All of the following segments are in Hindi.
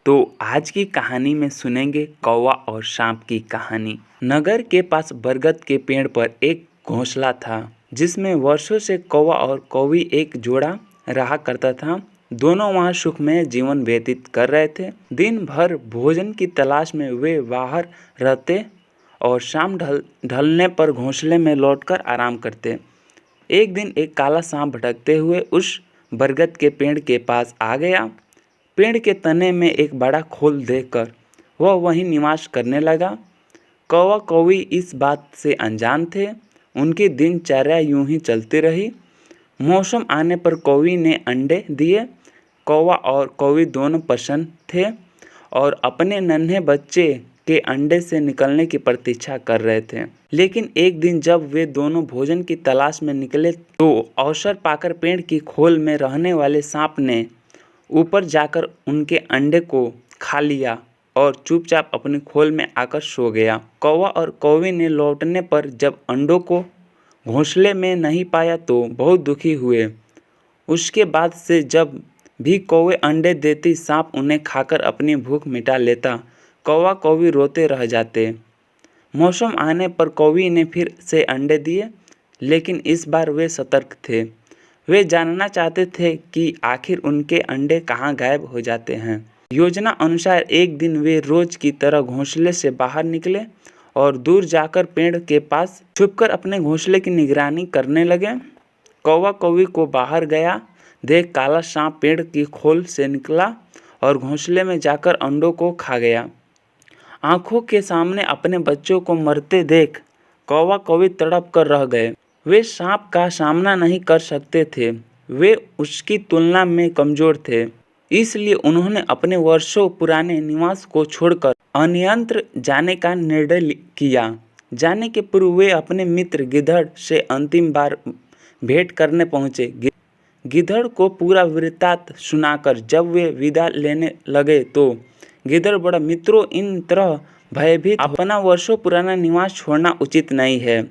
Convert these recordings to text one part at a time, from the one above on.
तो आज की कहानी में सुनेंगे कौवा और सांप की कहानी। नगर के पास बरगद के पेड़ पर एक घोंसला था जिसमें वर्षों से कौवा और कौवी एक जोड़ा रहा करता था। दोनों वहां सुखमय जीवन व्यतीत कर रहे थे। दिन भर भोजन की तलाश में वे बाहर रहते और शाम ढलने पर घोंसले में लौटकर आराम करते। एक दिन एक काला सांप भटकते हुए उस बरगद के पेड़ के पास आ गया। पेड़ के तने में एक बड़ा खोल देखकर वह वहीं निवास करने लगा। कौवा कौवी इस बात से अनजान थे। उनकी दिनचर्या यूं ही चलती रही। मौसम आने पर कौवी ने अंडे दिए। कौवा और कौवी दोनों प्रसन्न थे और अपने नन्हे बच्चे के अंडे से निकलने की प्रतीक्षा कर रहे थे। लेकिन एक दिन जब वे दोनों भोजन की तलाश में निकले तो अवसर पाकर पेड़ की खोल में रहने वाले सांप ने ऊपर जाकर उनके अंडे को खा लिया और चुपचाप अपनी खोल में आकर सो गया। कौवा और कौवी ने लौटने पर जब अंडों को घोंसले में नहीं पाया तो बहुत दुखी हुए। उसके बाद से जब भी कौवे अंडे देती सांप उन्हें खाकर अपनी भूख मिटा लेता। कौवा कौवी रोते रह जाते। मौसम आने पर कौवी ने फिर से अंडे दिए, लेकिन इस बार वे सतर्क थे। वे जानना चाहते थे कि आखिर उनके अंडे कहाँ गायब हो जाते हैं। योजना अनुसार एक दिन वे रोज की तरह घोंसले से बाहर निकले और दूर जाकर पेड़ के पास छुपकर अपने घोंसले की निगरानी करने लगे। कौवा कौवी को बाहर गया देख काला सांप पेड़ की खोल से निकला और घोंसले में जाकर अंडों को खा गया। आंखों के सामने अपने बच्चों को मरते देख कौवा कौवी तड़प कर रह गए। वे सांप का सामना नहीं कर सकते थे। वे उसकी तुलना में कमजोर थे, इसलिए उन्होंने अपने वर्षों पुराने निवास को छोड़कर अन्यत्र जाने का निर्णय किया। जाने के पूर्व वे अपने मित्र गिद्धड़ से अंतिम बार भेंट करने पहुंचे। गिद्धड़ को पूरा वृत्तांत सुनाकर जब वे विदा लेने लगे तो गिद्धड़ बड़ा मित्रों, इन तरह भयभीत अपना वर्षों पुराना निवास छोड़ना उचित नहीं है।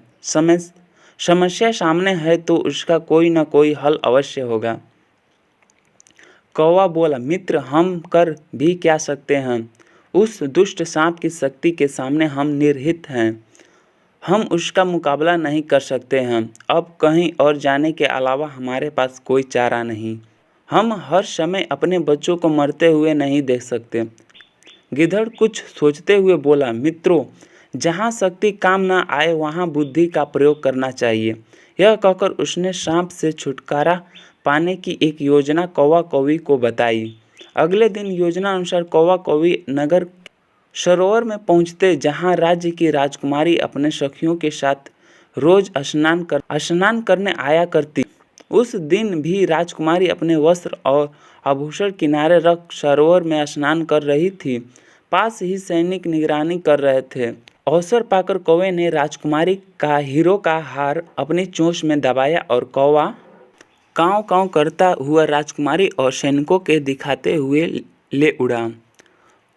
समस्या सामने है तो उसका कोई न कोई हल अवश्य होगा। कौवा बोला, मित्र, हम कर भी क्या सकते हैं? उस दुष्ट सांप की शक्ति के सामने हम निर्हित हैं। हम उसका मुकाबला नहीं कर सकते हैं। अब कहीं और जाने के अलावा हमारे पास कोई चारा नहीं। हम हर समय अपने बच्चों को मरते हुए नहीं देख सकते। गिद्धड़ कुछ सोचते हुए बोला, मित्रों, जहाँ शक्ति काम न आए वहाँ बुद्धि का प्रयोग करना चाहिए। यह कहकर उसने सांप से छुटकारा पाने की एक योजना कौवा कौवी को बताई। अगले दिन योजना अनुसार कौवा कौवी नगर सरोवर में पहुँचते, जहाँ राज्य की राजकुमारी अपने सखियों के साथ रोज स्नान करने आया करती। उस दिन भी राजकुमारी अपने वस्त्र और आभूषण किनारे रख सरोवर में स्नान कर रही थी। पास ही सैनिक निगरानी कर रहे थे। अवसर पाकर कौवे ने राजकुमारी का हीरो का हार अपनी चोंच में दबाया और कौवा काँव काँव करता हुआ राजकुमारी और सैनिकों के दिखाते हुए ले उड़ा।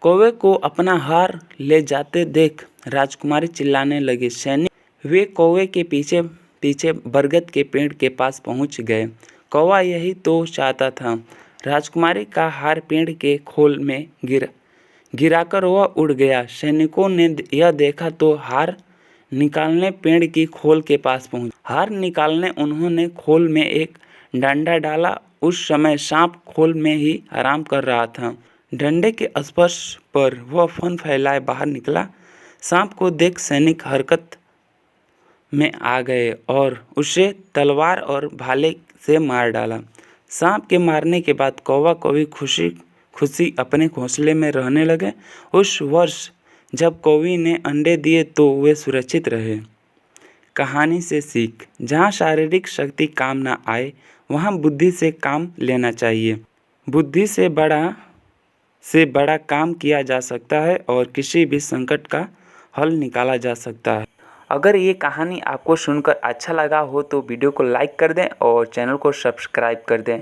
कौवे को अपना हार ले जाते देख राजकुमारी चिल्लाने लगी। सैनिक वे कौवे के पीछे पीछे बरगद के पेड़ के पास पहुंच गए। कौवा यही तो चाहता था। राजकुमारी का हार पेड़ के खोल में गिराकर वह उड़ गया। सैनिकों ने यह देखा तो हार निकालने पेड़ की खोल के पास पहुंचे। हार निकालने उन्होंने खोल में एक डंडा डाला। उस समय सांप खोल में ही आराम कर रहा था। डंडे के स्पर्श पर वह फन फैलाए बाहर निकला। सांप को देख सैनिक हरकत में आ गए और उसे तलवार और भाले से मार डाला। सांप के मारने के बाद कौवा कौवी खुशी अपने घोंसले में रहने लगे। उस वर्ष जब कौवी ने अंडे दिए तो वे सुरक्षित रहे। कहानी से सीख, जहाँ शारीरिक शक्ति काम ना आए वहाँ बुद्धि से काम लेना चाहिए। बुद्धि से बड़ा काम किया जा सकता है और किसी भी संकट का हल निकाला जा सकता है। अगर ये कहानी आपको सुनकर अच्छा लगा हो तो वीडियो को लाइक कर दें और चैनल को सब्सक्राइब कर दें।